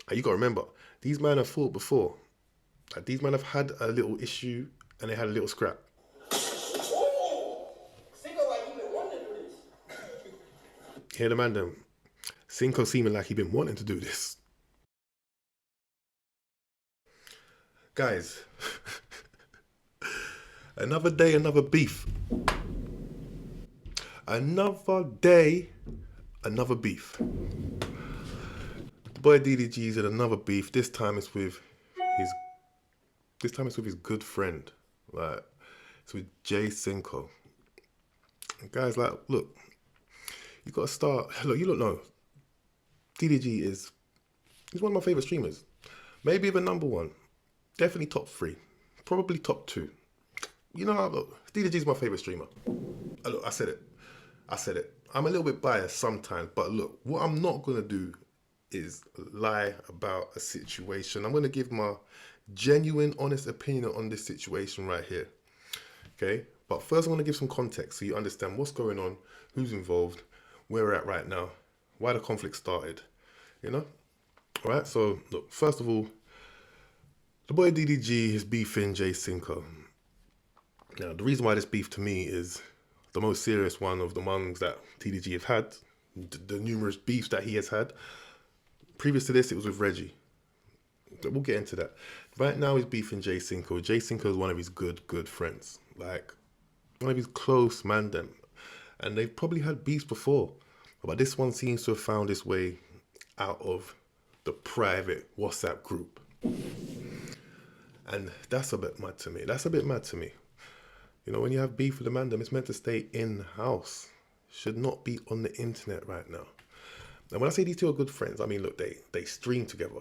And you got to remember, these men have fought before. Like, these men have had a little issue and they had a little scrap. Cinco like he been wanting to do this. Hear the man them. Cinco seeming like he been wanting to do this. Guys, another day, another beef. Another day, another beef. The boy DDG's in another beef. This time it's with his good friend. Like, it's with Jay Cinco. And guys, like, look, you gotta start. Look, you don't know. DDG he's one of my favorite streamers. Maybe even number one. Definitely top three. Probably top two. You know, look, DDG's my favorite streamer. Look, I said it. I'm a little bit biased sometimes, but look, what I'm not gonna do is lie about a situation. I'm gonna give my genuine, honest opinion on this situation right here. Okay? But first I'm gonna give some context so you understand what's going on, who's involved, where we're at right now, why the conflict started. You know? Alright, so look, first of all, the boy DDG is beefing Jay Cinco. Now, the reason why this beef to me is the most serious one of the ones that DDG have had, the numerous beefs that he has had. Previous to this, it was with Reggie. We'll get into that. Right now, he's beefing Jay Cinco. Jay Cinco is one of his good friends. Like, one of his close man them. And they've probably had beefs before. But this one seems to have found its way out of the private WhatsApp group. And that's a bit mad to me. You know, when you have beef with the man them, it's meant to stay in-house. Should not be on the internet right now. And when I say these two are good friends, I mean, look, they stream together.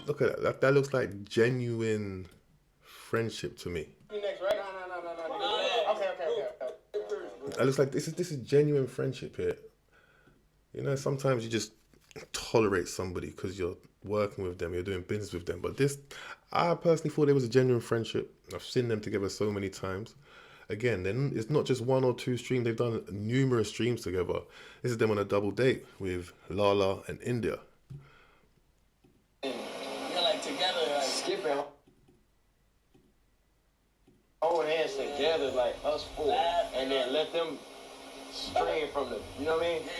Look at that. That looks like genuine friendship to me. That looks like this is genuine friendship here. You know, sometimes you just tolerate somebody because you're working with them, you're doing business with them. But this, I personally thought it was a genuine friendship. I've seen them together so many times. Again, then it's not just one or two streams. They've done numerous streams together. This is them on a double date with Lala and India. You're like together, like skipping. Hold hands together like us four, and then let them stream from the, you know what I mean? Yeah.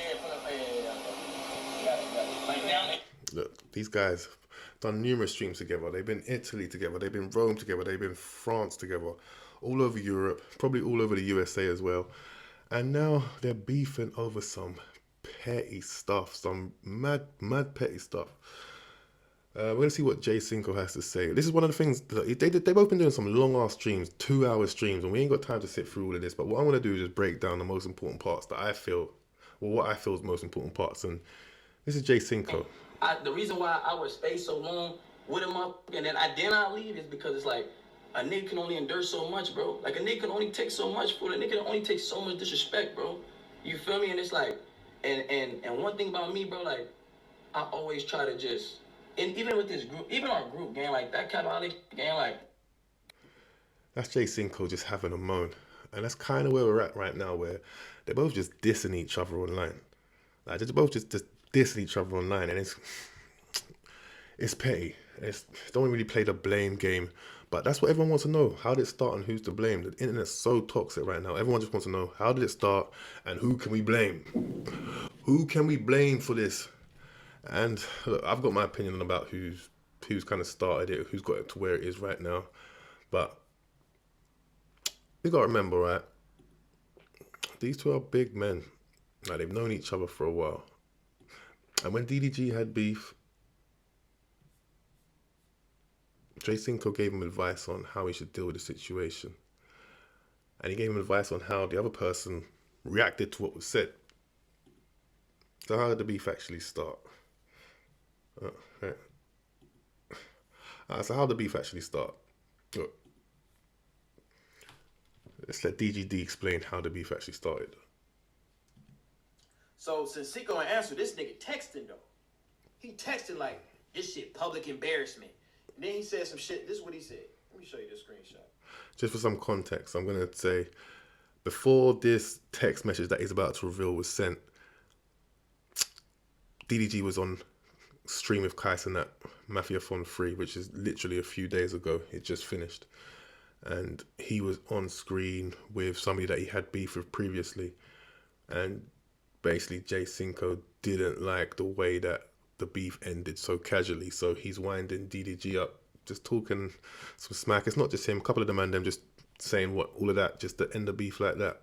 Look, these guys done numerous streams together. They've been Italy together. They've been Rome together. They've been France together. All over Europe, probably all over the USA as well. And now they're beefing over some petty stuff, some mad petty stuff. We're going to see what Jay Cinco has to say. This is one of the things, they've both been doing some long-ass streams, 2-hour streams, and we ain't got time to sit through all of this. But what I want to do is just break down the most important parts that I feel, well, what I feel is the most important parts. And this is Jay Cinco. The reason why I would stay so long with him up, and then I leave is because it's like, a nigga can only endure so much, bro. Like, a nigga can only take so much food. A nigga can only take so much disrespect, bro. You feel me? And it's like, and one thing about me, bro, like, I always try to just, and even with this group, even our group gang, like, that kind of gang, like. That's Jay Cinco just having a moan. And that's kind of where we're at right now, where they're both just dissing each other online. Like, they're both just dissing each other online, and it's petty. Don't really play the blame game. But that's what everyone wants to know. How did it start and who's to blame? The internet's so toxic right now. Everyone just wants to know, how did it start and who can we blame? Who can we blame for this? And look, I've got my opinion about who's kind of started it, who's got it to where it is right now. But you got to remember, right? These two are big men. Like, they've known each other for a while. And when DDG had beef, Jay Cinco gave him advice on how he should deal with the situation. And he gave him advice on how the other person reacted to what was said. So how did the beef actually start? So how did the beef actually start? Look, let's let DGD explain how the beef actually started. So since Cinco ain't answered, this nigga texting though. He texted like, this shit public embarrassment. And then he said some shit. This is what he said. Let me show you this screenshot. Just for some context, I'm going to say before this text message that he's about to reveal was sent, DDG was on stream with Kais and that Mafia Fun 3, which is literally a few days ago. It just finished. And he was on screen with somebody that he had beef with previously. And basically Jay Cinco didn't like the way that the beef ended so casually. So he's winding DDG up, just talking some smack. It's not just him, a couple of them and them just saying what all of that, just to end the beef like that.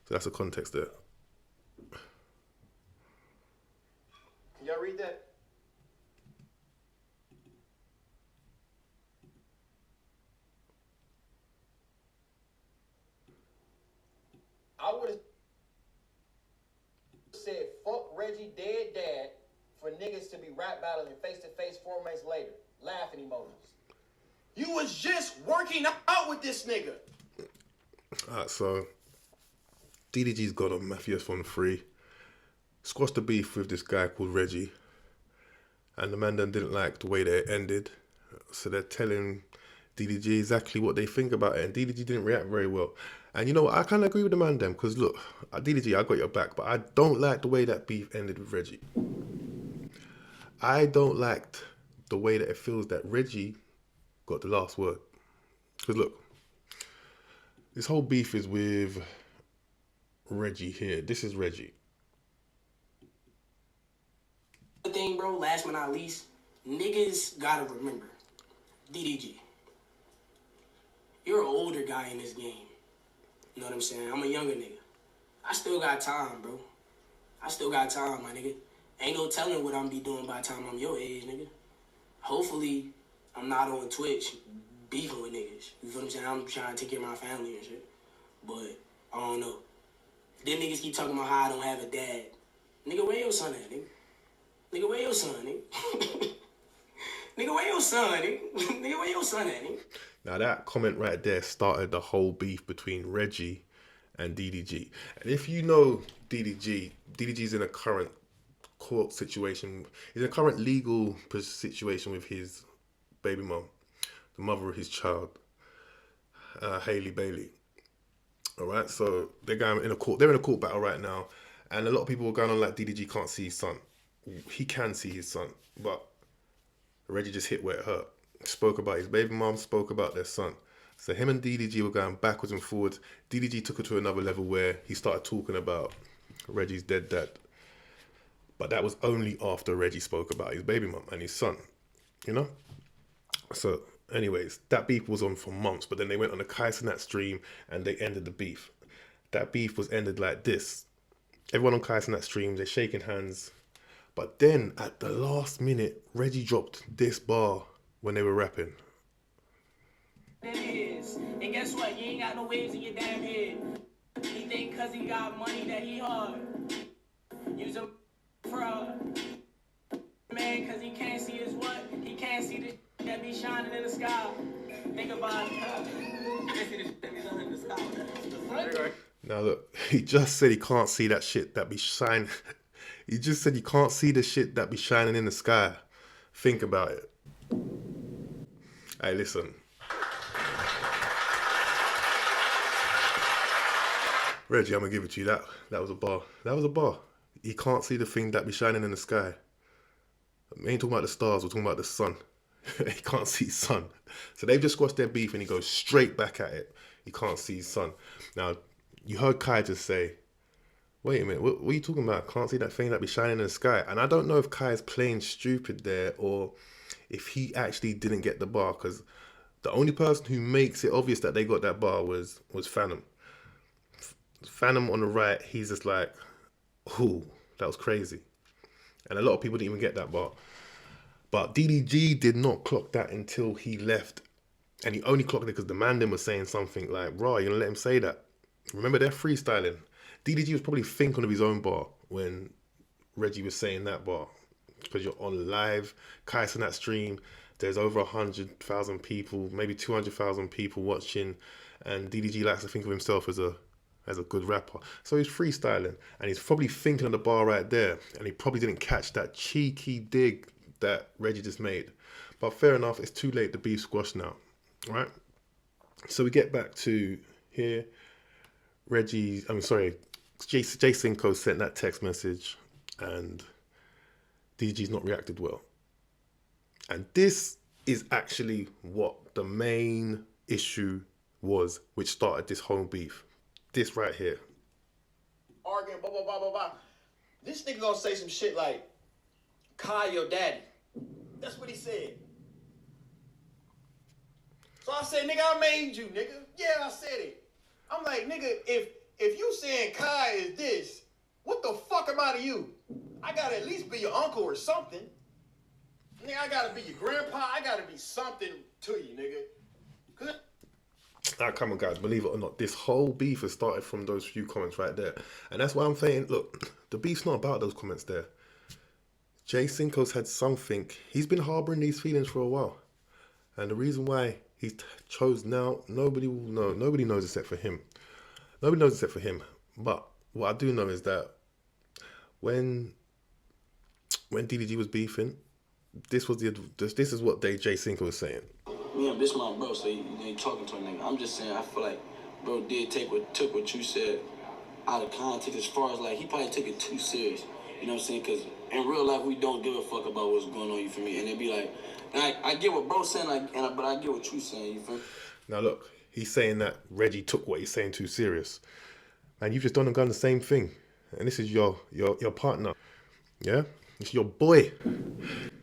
So that's the context there. Can y'all read that? I would have said, fuck Reggie dead dad for niggas to be rap battling face to face 4 months later. Laughing emojis. You was just working out with this nigga. Alright, so DDG's got on Mafia Fun 3. Squashed the beef with this guy called Reggie. And the man then didn't like the way that it ended. So they're telling DDG exactly what they think about it. And DDG didn't react very well. And you know what? I kind of agree with the man then. Because look, DDG, I got your back. But I don't like the way that beef ended with Reggie. I don't like the way that it feels that Reggie got the last word. Because look, this whole beef is with Reggie here. This is Reggie. The thing, bro, last but not least, niggas gotta remember, DDG, you're an older guy in this game. You know what I'm saying? I'm a younger nigga. I still got time, bro. I still got time, my nigga. Ain't no telling what I'm be doing by the time I'm your age, nigga. Hopefully, I'm not on Twitch beefing with niggas. You feel what I'm saying? I'm trying to take care of my family and shit. But, I don't know. Then niggas keep talking about how I don't have a dad. Nigga, where your son at, nigga? Nigga, where your son, nigga? Nigga, where your son, nigga? Nigga, where your son at, nigga? Now that comment right there started the whole beef between Reggie and DDG. And if you know DDG's in a current court situation. He's in a current legal situation with his baby mom, the mother of his child, Hailey Bailey. All right, so they're going in a court. They're in a court battle right now, and a lot of people are going on like DDG can't see his son. He can see his son, but Reggie just hit where it hurt. Spoke about his baby mom, spoke about their son. So him and DDG were going backwards and forwards. DDG took it to another level where he started talking about Reggie's dead dad. But that was only after Reggie spoke about his baby mom and his son, you know? So anyways, that beef was on for months, but then they went on a Kais and that stream and they ended the beef. That beef was ended like this. Everyone on Kais and that stream, they're shaking hands. But then at the last minute, Reggie dropped this bar when they were rapping. It is. And guess what? You ain't got no waves in your damn head. He think cause he got money that he hard. Use a fraud. Man, cause he can't see his what? He can't see the that be shining in the sky. Think about it. He can't see the that be shining in the sky. Now look, he just said he can't see that shit that be shining. He just said he can't see the shit that be shining in the sky. Think about it. Hey, listen. Reggie, I'm gonna give it to you. That was a bar. That was a bar. He can't see the thing that be shining in the sky. We ain't talking about the stars, we're talking about the sun. He can't see his sun. So they've just squashed their beef and he goes straight back at it. He can't see his son. Now, you heard Kai just say, wait a minute, what are you talking about? Can't see that thing that be shining in the sky. And I don't know if Kai is playing stupid there or if he actually didn't get the bar, because the only person who makes it obvious that they got that bar was Phantom. Phantom on the right, he's just like, ooh, that was crazy. And a lot of people didn't even get that bar. But DDG did not clock that until he left. And he only clocked it because the man then was saying something like, raw, you're gonna let him say that? Remember, they're freestyling. DDG was probably thinking of his own bar when Reggie was saying that bar. Because you're on live, Kais on that stream, there's over 100,000 people, maybe 200,000 people watching, and DDG likes to think of himself as a good rapper. So he's freestyling, and he's probably thinking of the bar right there, and he probably didn't catch that cheeky dig that Reggie just made. But fair enough, it's too late to be squashed now, right? So we get back to here. Jay Cinco sent that text message and DDG's not reacted well. And this is actually what the main issue was, which started this whole beef. This right here. Arguing, blah, blah, blah, blah, blah. This nigga gonna say some shit like, Kai your daddy. That's what he said. So I said, nigga, I made you, nigga. Yeah, I said it. I'm like, nigga, if you saying Kai is this, what the fuck am I to you? I gotta at least be your uncle or something. Nigga, I gotta be your grandpa. I gotta be something to you, nigga. Ah, come on, guys. Believe it or not, this whole beef has started from those few comments right there. And that's why I'm saying, look, the beef's not about those comments there. Jay Cinco's had something. He's been harboring these feelings for a while. And the reason why he chose now, nobody will know. Nobody knows except for him. Nobody knows except for him. But what I do know is that when DDG was beefing, this is what Jay Cinco was saying. Yeah, this my bro, so you ain't talking to a nigga. I'm just saying, I feel like bro took what you said out of context, as far as like he probably took it too serious. You know what I'm saying? Because in real life we don't give a fuck about what's going on. You feel me? And it'd be like, I get what bro's saying, but I get what you saying. You feel me? Now look, he's saying that Reggie took what he's saying too serious, and you've just done the same thing. And this is your partner, yeah? It's your boy.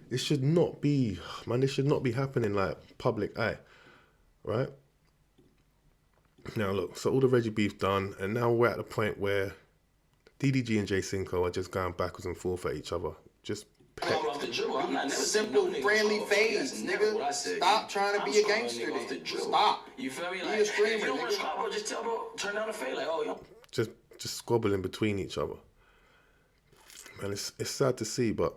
This should not be, man, this should not be happening like public eye, right? Now look, so all the Reggie beef done, and now we're at the point where DDG and Jay Cinco are just going backwards and forth at each other. Just simple, friendly fades, nigga. Stop trying to be a gangster, then. Stop. You feel me? Be Like, a screamer, if you don't want to nigga. stop, bro, just tell bro, turn down the fade. Like, oh, yo. just squabbling between each other. Man, it's sad to see, but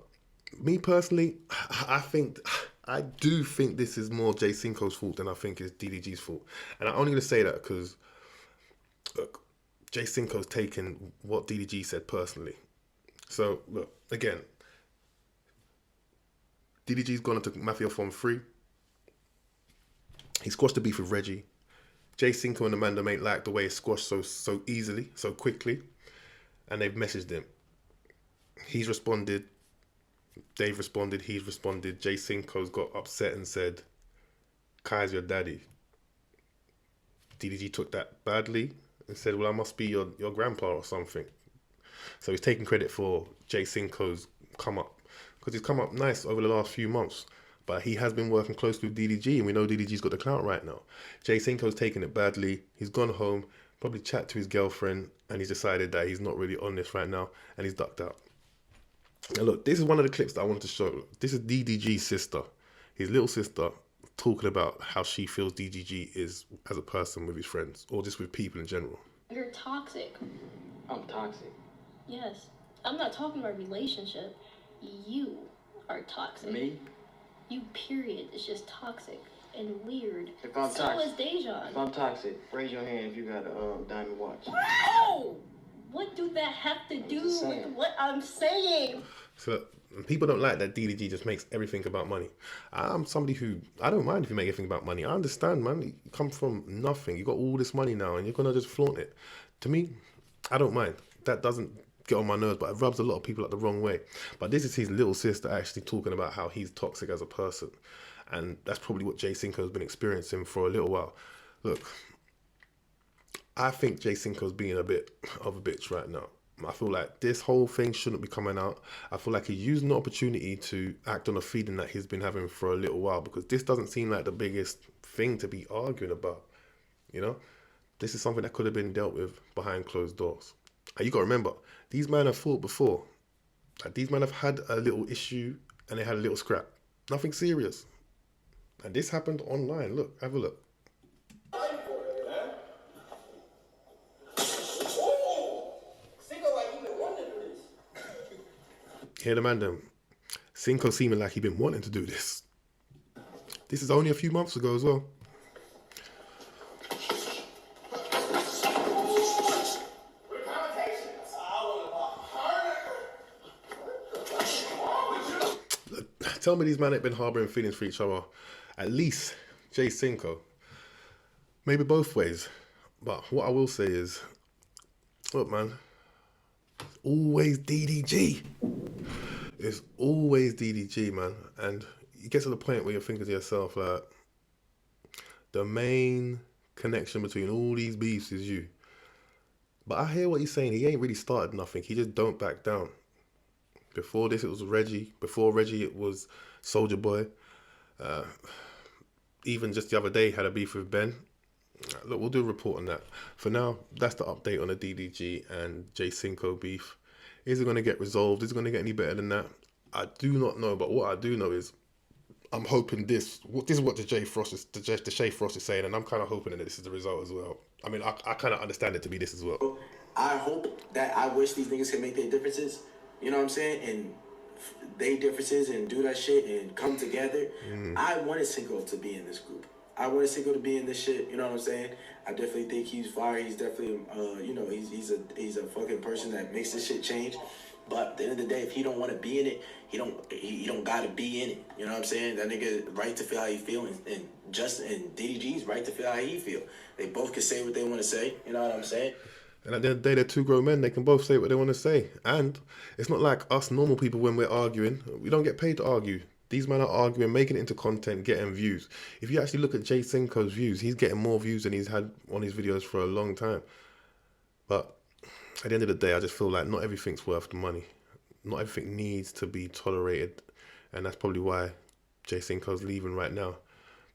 me personally, I do think this is more Jay Cinco's fault than I think it's DDG's fault. And I'm only going to say that because, look, Jay Cinco's taken what DDG said personally. So, look, again, DDG's gone into Mafia Form 3. He squashed the beef with Reggie. Jay Cinco and Amanda ain't like the way it's squashed so easily, so quickly. And they've messaged him. He's responded. They've responded. He's responded. Jay Cinco's got upset and said, Kai's your daddy. DDG took that badly and said, well, I must be your grandpa or something. So he's taking credit for Jay Cinco's come up. Because he's come up nice over the last few months. But he has been working closely with DDG, and we know DDG's got the clout right now. Jay Cinco's taken it badly. He's gone home, probably chat to his girlfriend, and he's decided that he's not really on this right now, and he's ducked out. Now look, this is one of the clips that I wanted to show. This is DDG's sister, his little sister, talking about how she feels DDG is as a person with his friends, or just with people in general. You're toxic. I'm toxic. Yes. I'm not talking about relationship. You are toxic. Me? You, period. It's just toxic and weird. If I'm so toxic, is Dejan. if I'm toxic, raise your hand if you got a diamond watch. Oh! What do that have to do just with saying. what I'm saying? So people don't like that DDG just makes everything about money. I'm somebody who, I don't mind if you make everything about money. I understand, man. You come from nothing. You got all this money now and you're going to just flaunt it. To me, I don't mind. That doesn't get on my nerves, but it rubs a lot of people up the wrong way. But this is his little sister actually talking about how he's toxic as a person. And that's probably what Jay Cinco has been experiencing for a little while. Look, I think Jay Cinco's being a bit of a bitch right now. I feel like this whole thing shouldn't be coming out. I feel like he's using the opportunity to act on a feeling that he's been having for a little while, because this doesn't seem like the biggest thing to be arguing about. You know, this is something that could have been dealt with behind closed doors. And you got to remember, these men have fought before. Like, these men have had a little issue and they had a little scrap. Nothing serious. And this happened online. Look, have a look. Hear the man them. Cinco seeming like he been wanting to do this. This is only a few months ago as well. Tell me these men ain't been harboring feelings for each other. At least Jay Cinco. Maybe both ways. But what I will say is, Look, man, always DDG. It's always DDG, man. And you get to the point where you're thinking to yourself, like, the main connection between all these beefs is you. But I hear what he's saying. He ain't really started nothing. He just don't back down. Before this, it was Reggie. Before Reggie, it was Soldier Boy. Even just the other day, had a beef with Ben. Look, we'll do a report on that. For now, that's the update on the DDG and Jay Cinco beef. Is it going to get resolved? Is it going to get any better than that? I do not know. But what I do know is, I'm hoping this is what the Shay Frost is saying, and I'm kind of hoping that this is the result as well. I mean, I kind of understand it to be this as well. I hope that I wish these niggas can make their differences, you know what I'm saying, and they differences and do that shit and come together. I wanted Cinco to be in this group. I wanted Cinco to be in this shit, you know what I'm saying? I definitely think he's fire. He's definitely, you know, he's a fucking person that makes this shit change. But at the end of the day, if he don't want to be in it, he don't gotta be in it. You know what I'm saying? That nigga right to feel how he feel, and Justin and DDG's right to feel how he feel. They both can say what they want to say. You know what I'm saying? And at the end of the day, they're two grown men. They can both say what they want to say. And it's not like us normal people when we're arguing. We don't get paid to argue. These men are arguing, making it into content, getting views. If you actually look at Jay Cinco's views, he's getting more views than he's had on his videos for a long time. But at the end of the day, I just feel like not everything's worth the money. Not everything needs to be tolerated. And that's probably why Jay Cinco's leaving right now.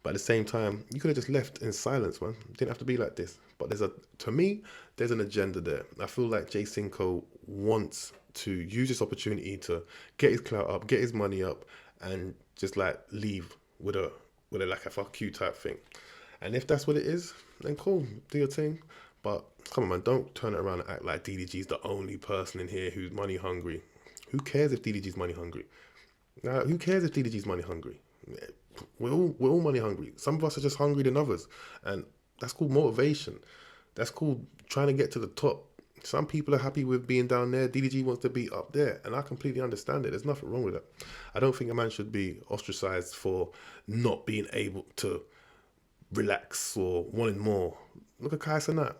But at the same time, you could have just left in silence, man. It didn't have to be like this. But to me, there's an agenda there. I feel like Jay Cinco wants to use this opportunity to get his clout up, get his money up, and just like leave with a like a fuck you type thing. And if that's what it is, then cool, do your thing. But come on, man, don't turn it around and act like DDG's the only person in here who's money hungry. Who cares if DDG's money hungry? Who cares if DDG's money hungry? We're all money hungry. Some of us are just hungry than others, and that's called motivation. That's called trying to get to the top. Some people are happy with being down there. DDG wants to be up there, and I completely understand it. There's nothing wrong with that. I don't think a man should be ostracized for not being able to relax or wanting more. Look at Kai Cenat.